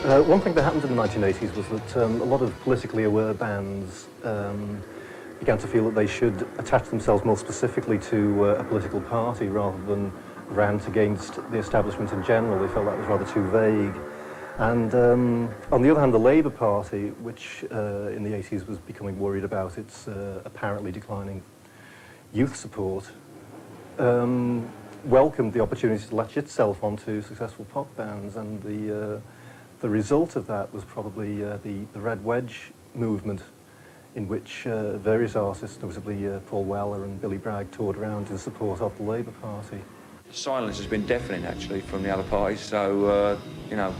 One thing that happened in the 1980s was that a lot of politically aware bands began to feel that they should attach themselves more specifically to a political party rather than rant against the establishment in general. They felt that was rather too vague. And on the other hand, the Labour Party, which in the 80s was becoming worried about its apparently declining youth support, welcomed the opportunity to latch itself onto successful pop bands, and the result of that was probably the Red Wedge movement, in which various artists, notably Paul Weller and Billy Bragg, toured around in support of the Labour Party. Silence has been deafening, actually, from the other parties, so, you know,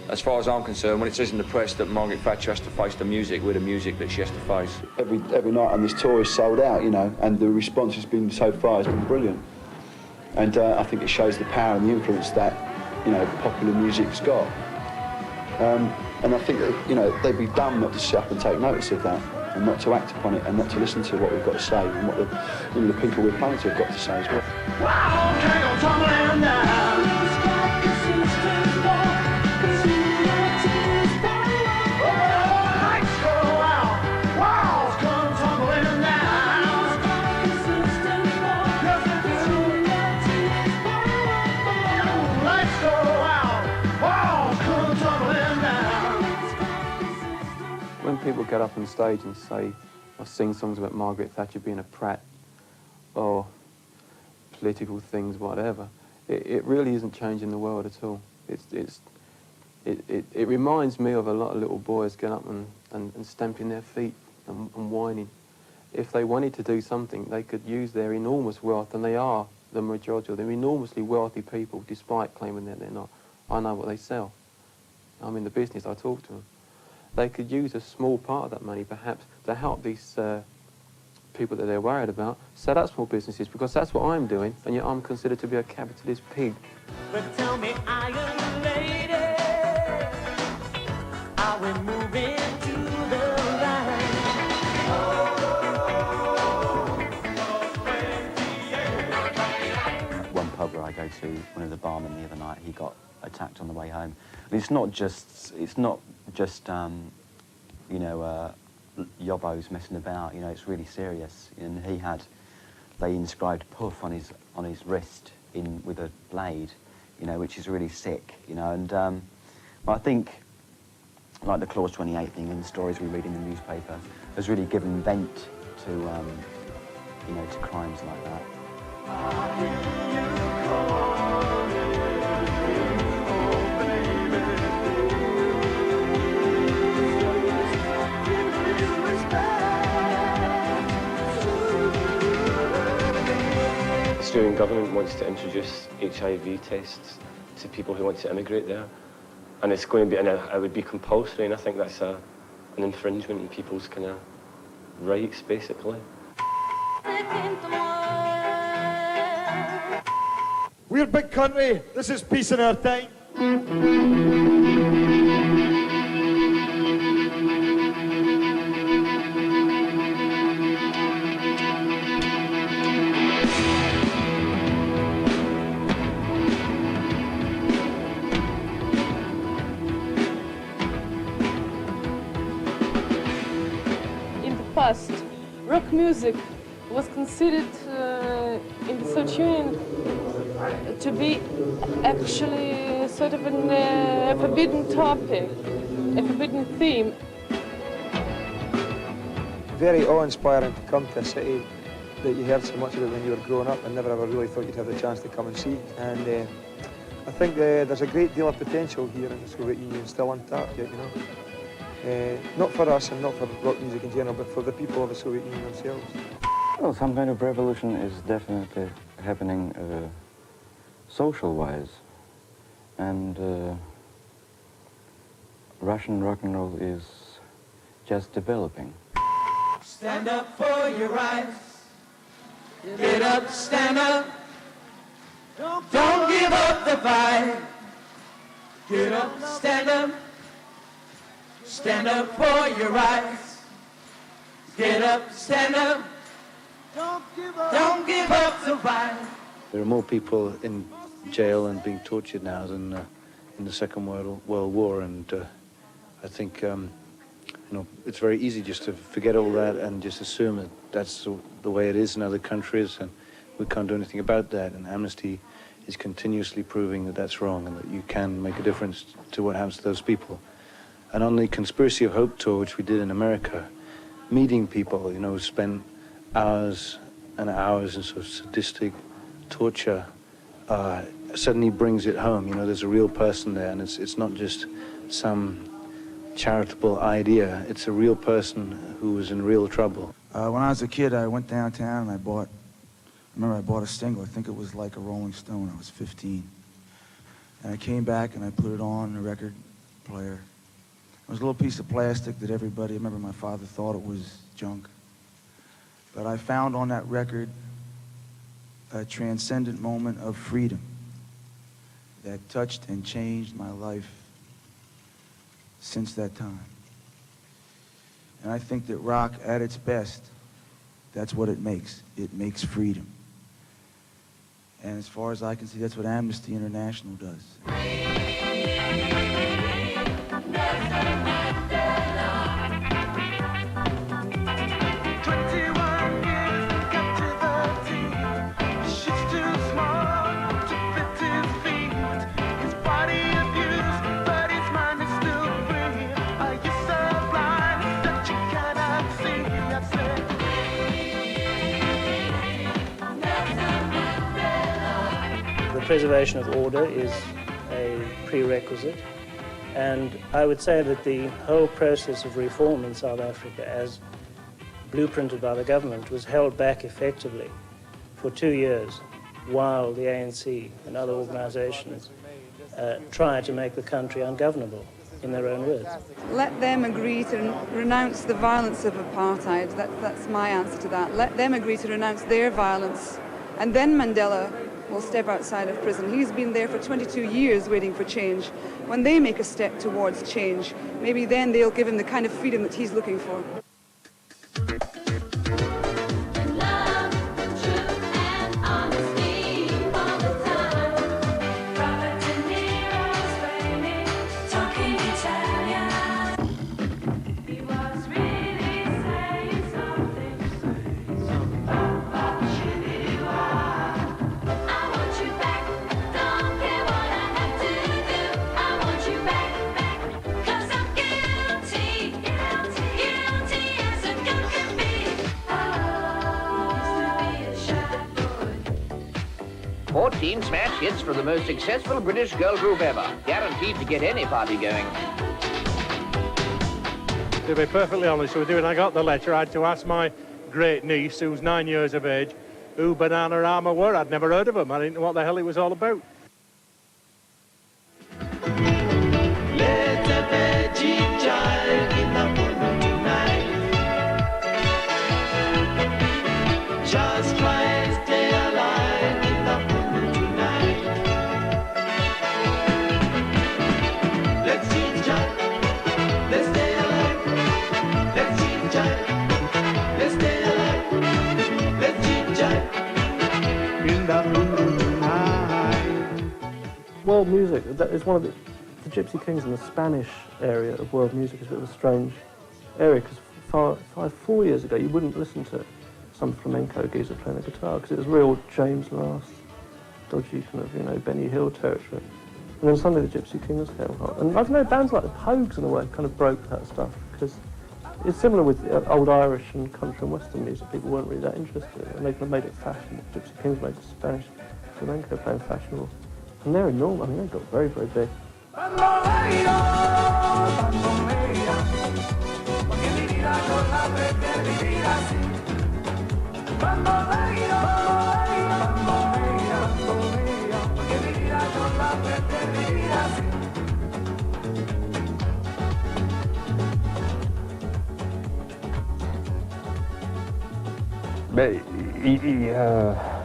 as far as I'm concerned, when it says in the press that Margaret Thatcher has to face the music, we're the music that she has to face. Every night on this tour is sold out, you know, and the response has been, so far, has been brilliant. And I think it shows the power and the influence that, you know, popular music's got. And I think that, you know, they'd be dumb not to sit up and take notice of that, and not to act upon it, and not to listen to what we've got to say, and what the, you know, the people we're playing to have got to say as well. Wow, can't go tumbling down. When people get up on stage and say, or sing songs about Margaret Thatcher being a prat, or political things, whatever, it really isn't changing the world at all. It reminds me of a lot of little boys getting up and stamping their feet and whining. If they wanted to do something, they could use their enormous wealth, and they are the majority of them, enormously wealthy people, despite claiming that they're not. I know what they sell. I'm in the business, I talk to them. They could use a small part of that money, perhaps, to help these people that they're worried about set up small businesses, because that's what I'm doing, and yet I'm considered to be a capitalist pig. But tell me, iron lady, are we moving to the right? One pub where I go to, one of the barmen the other night, he got attacked on the way home. And it's not just you know, yobbos messing about. You know, it's really serious. And they inscribed "puff" on his wrist with a blade, you know, which is really sick. You know, and I think, like the Clause 28 thing and the stories we read in the newspaper, has really given vent to you know, to crimes like that. The Australian government wants to introduce HIV tests to people who want to immigrate there, and it's going to be, and it would be compulsory, and I think that's an infringement in people's kind of rights, basically. We're big country. This is peace in our time. Rock music was considered in the Soviet Union to be actually sort of a forbidden topic, a forbidden theme. Very awe-inspiring to come to a city that you heard so much about when you were growing up and never ever really thought you'd have the chance to come and see. And I think there's a great deal of potential here in the Soviet Union still untapped yet, you know. Not for us and not for rock music in general, but for the people of the Soviet Union themselves. Well, some kind of revolution is definitely happening social-wise, and Russian rock and roll is just developing. Stand up for your rights. Get up, stand up. Don't give up the fight. Get up, stand up. Stand up for your rights. Get up, stand up. Don't give up the fight. There are more people in jail and being tortured now than in in the Second World War, and I think it's very easy just to forget all that and just assume that that's the way it is in other countries, and we can't do anything about that. And Amnesty is continuously proving that that's wrong and that you can make a difference to what happens to those people. And on the Conspiracy of Hope tour, which we did in America, meeting people, who spent hours and hours in sort of sadistic torture, suddenly brings it home. There's a real person there, and it's not just some charitable idea. It's a real person who was in real trouble. When I was a kid, I went downtown and I bought a single. I think it was Like a Rolling Stone. I was 15. And I came back and I put it on a record player. It was a little piece of plastic that I remember my father thought it was junk. But I found on that record a transcendent moment of freedom that touched and changed my life since that time. And I think that rock, at its best, that's what it makes. It makes freedom. And as far as I can see, that's what Amnesty International does. The preservation of order is a prerequisite, and I would say that the whole process of reform in South Africa, as blueprinted by the government, was held back effectively for 2 years while the ANC and other organizations tried to make the country ungovernable, in their own words. Let them agree to renounce the violence of apartheid. That's my answer to that. Let them agree to renounce their violence, and then Mandela will step outside of prison. He's been there for 22 years waiting for change. When they make a step towards change, maybe then they'll give him the kind of freedom that he's looking for. Smash hits for the most successful British girl group ever, guaranteed to get any party going. To be perfectly honest with you, when I got the letter, I had to ask my great niece, who's 9 years of age, who Banana Rama were. I'd never heard of them. I didn't know what the hell it was all about. World music, that is one of the Gypsy Kings in the Spanish area of world music is a bit of a strange area, because 4 years ago you wouldn't listen to some flamenco geezer playing the guitar, because it was real James Last, dodgy kind of, Benny Hill territory. And then suddenly the Gypsy Kings came hot. And I don't know, bands like the Pogues in a way kind of broke that stuff, because it's similar with old Irish and country and western music. People weren't really that interested in it, and they kind of made it fashionable. Gypsy Kings made the Spanish flamenco playing fashionable. And they're enormous. I mean, they got very, very big.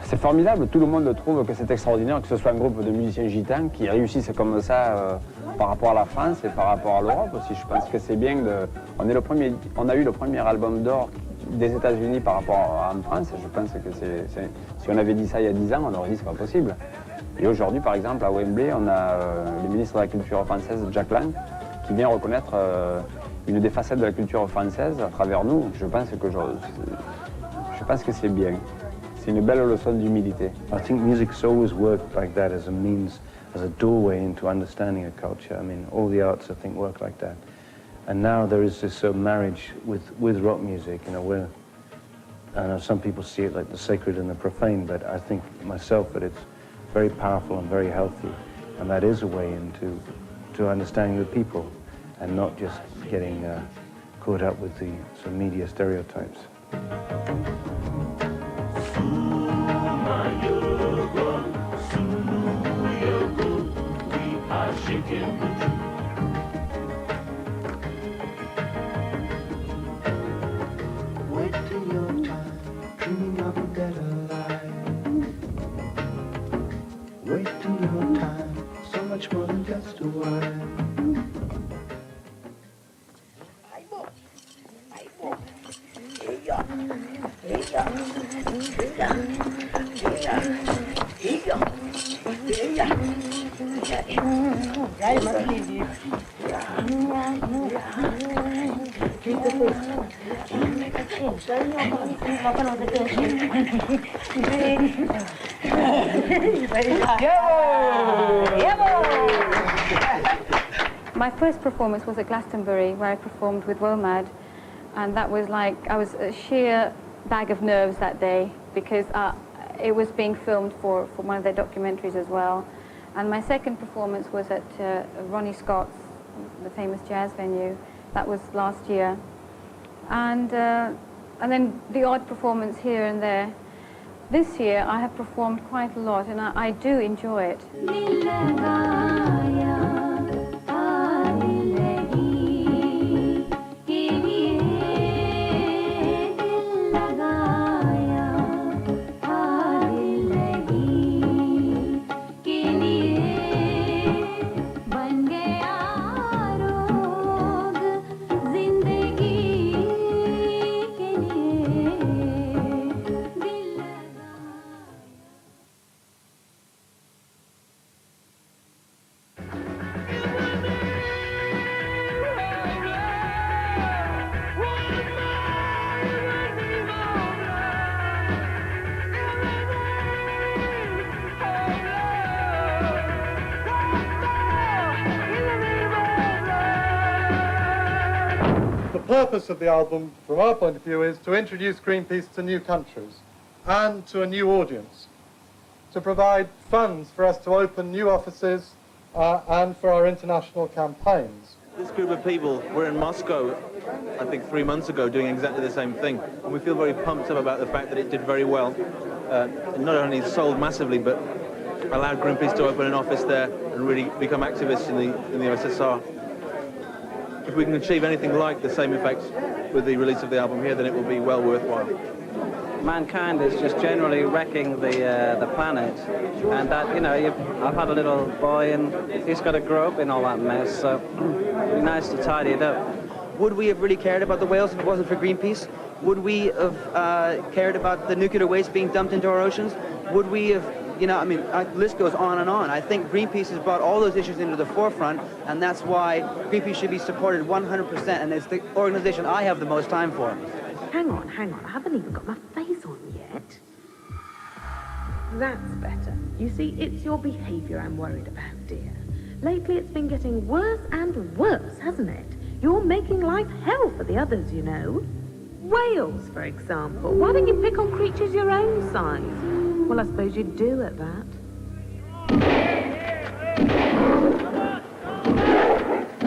C'est formidable, tout le monde trouve que c'est extraordinaire que ce soit un groupe de musiciens gitans qui réussissent comme ça par rapport à la France et par rapport à l'Europe aussi. Je pense que c'est bien on a eu le premier album d'or des États-Unis par rapport en France. Je pense que si on avait dit ça il y a 10 ans, on aurait dit c'est pas possible. Et aujourd'hui, par exemple, à Wembley, on a le ministre de la Culture française, Jack Lang, qui vient reconnaître une des facettes de la culture française à travers nous. Je pense que c'est bien. C'est une belle leçon d'humilité. I think music's always worked like that as a means, as a doorway into understanding a culture. I mean, all the arts, I think, work like that. And now there is this marriage with rock music, you know, where I know some people see it like the sacred and the profane, but I think myself that it's very powerful and very healthy, and that is a way into understanding the people and not just getting caught up with the some media stereotypes. Wasting your time, dreaming of a better life. Wasting your time, so much more than just a while. My first performance was at Glastonbury, where I performed with WOMAD, and that was like, I was a sheer bag of nerves that day, because it was being filmed for one of their documentaries as well. And my second performance was at Ronnie Scott's, the famous jazz venue. That was last year. And then the odd performance here and there. This year I have performed quite a lot, and I do enjoy it. The purpose of the album, from our point of view, is to introduce Greenpeace to new countries and to a new audience, to provide funds for us to open new offices and for our international campaigns. This group of people were in Moscow, I think 3 months ago, doing exactly the same thing, and we feel very pumped up about the fact that it did very well. It not only sold massively, but allowed Greenpeace to open an office there and really become activists in the USSR. If we can achieve anything like the same effect with the release of the album here, then it will be well worthwhile. Mankind is just generally wrecking the planet, and that, you know, I've had a little boy and he's got to grow up in all that mess, so it'd be nice to tidy it up. Would we have really cared about the whales if it wasn't for Greenpeace? Would we have cared about the nuclear waste being dumped into our oceans? Would we have, you know, I mean, the list goes on and on. I think Greenpeace has brought all those issues into the forefront, and that's why Greenpeace should be supported 100%, and it's the organization I have the most time for. Hang on, I haven't even got my face on yet. That's better. You see, it's your behaviour I'm worried about, dear. Lately it's been getting worse and worse, hasn't it? You're making life hell for the others, you know. Whales, for example. Why don't you pick on creatures your own size? Well, I suppose you do at that.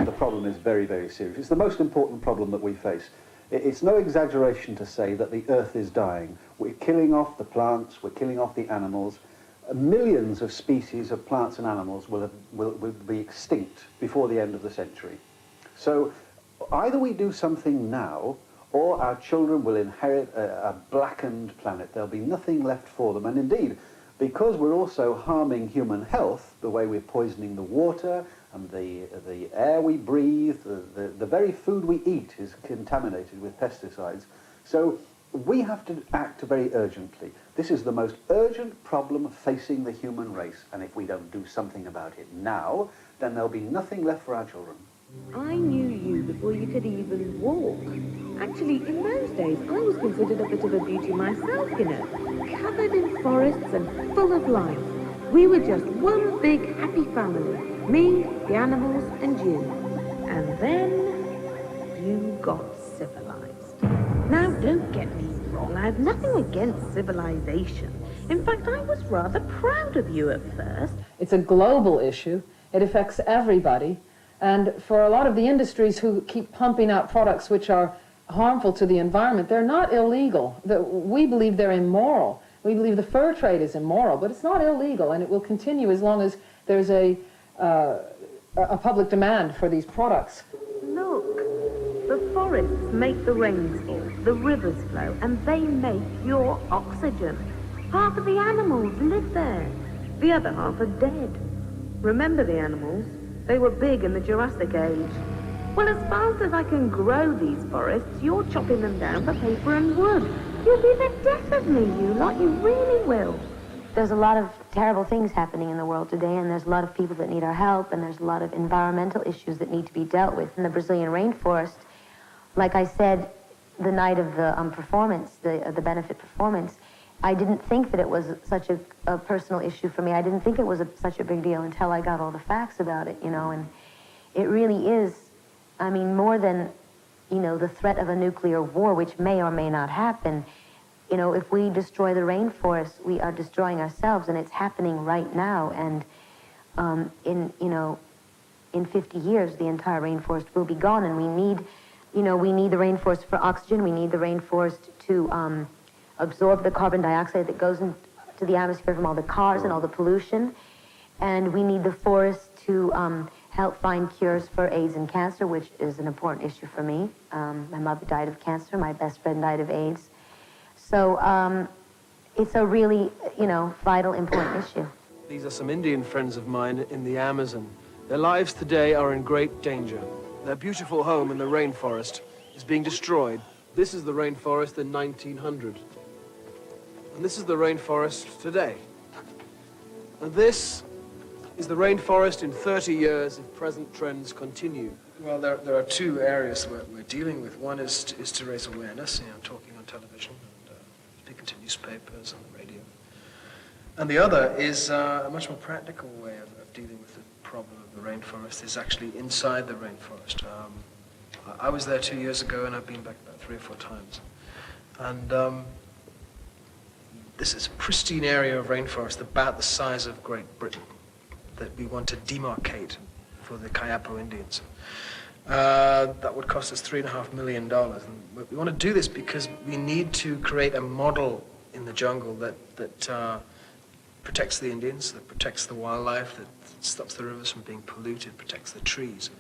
The problem is very, very serious. It's the most important problem that we face. It's no exaggeration to say that the Earth is dying. We're killing off the plants, we're killing off the animals. Millions of species of plants and animals will be extinct before the end of the century. So either we do something now, or our children will inherit a blackened planet. There'll be nothing left for them. And indeed, because we're also harming human health, the way we're poisoning the water and the air we breathe, the very food we eat is contaminated with pesticides. So we have to act very urgently. This is the most urgent problem facing the human race, and if we don't do something about it now, then there'll be nothing left for our children. I knew you before you could even walk. Actually, in those days, I was considered a bit of a beauty myself, you know. Covered in forests and full of life. We were just one big happy family. Me, the animals, and you. And then you got civilized. Now, don't get me wrong. I have nothing against civilization. In fact, I was rather proud of you at first. It's a global issue. It affects everybody. And for a lot of the industries who keep pumping out products which are harmful to the environment, they're not illegal. We believe they're immoral. We believe the fur trade is immoral, but it's not illegal, and it will continue as long as there's a public demand for these products. Look, the forests make the rains fall, the rivers flow, and they make your oxygen. Half of the animals live there. The other half are dead. Remember the animals? They were big in the Jurassic Age. Well, as fast as I can grow these forests, you're chopping them down for paper and wood. You'll be the death of me, you lot. You really will. There's a lot of terrible things happening in the world today, and there's a lot of people that need our help, and there's a lot of environmental issues that need to be dealt with. In the Brazilian rainforest, like I said, the night of the performance, the benefit performance, I didn't think that it was such a personal issue for me. I didn't think it was such a big deal until I got all the facts about it, you know, and it really is, I mean, more than, you know, the threat of a nuclear war, which may or may not happen. You know, if we destroy the rainforest, we are destroying ourselves, and it's happening right now. And in 50 years, the entire rainforest will be gone, and we need the rainforest for oxygen. We need the rainforest to absorb the carbon dioxide that goes into the atmosphere from all the cars and all the pollution. And we need the forest to help find cures for AIDS and cancer, which is an important issue for me. My mother died of cancer. My best friend died of AIDS. So it's a really, vital, important issue. These are some Indian friends of mine in the Amazon. Their lives today are in great danger. Their beautiful home in the rainforest is being destroyed. This is the rainforest in 1900. And this is the rainforest today. And this is the rainforest in 30 years if present trends continue. Well, there are two areas that we're dealing with. One is to raise awareness, talking on television and speaking to newspapers and the radio. And the other is a much more practical way of dealing with the problem of the rainforest is actually inside the rainforest. I was there 2 years ago, and I've been back about 3 or 4 times. And this is a pristine area of rainforest about the size of Great Britain that we want to demarcate for the Kayapo Indians. That would cost us $3.5 million. And we want to do this because we need to create a model in the jungle that protects the Indians, that protects the wildlife, that stops the rivers from being polluted, protects the trees.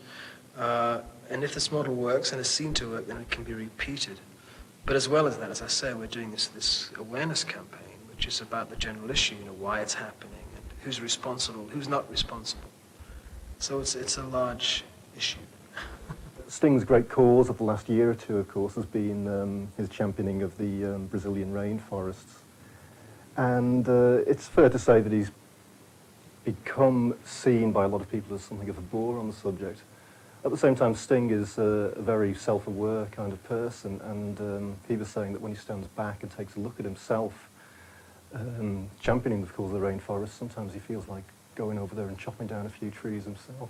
And if this model works and is seen to work, then it can be repeated. But as well as that, as I say, we're doing this awareness campaign, which is about the general issue, why it's happening, and who's responsible, who's not responsible. So it's a large issue. Sting's great cause of the last year or two, of course, has been his championing of the Brazilian rainforests. And it's fair to say that he's become seen by a lot of people as something of a bore on the subject. At the same time, Sting is a very self-aware kind of person, and he was saying that when he stands back and takes a look at himself, championing the cause of the rainforest, sometimes he feels like going over there and chopping down a few trees himself.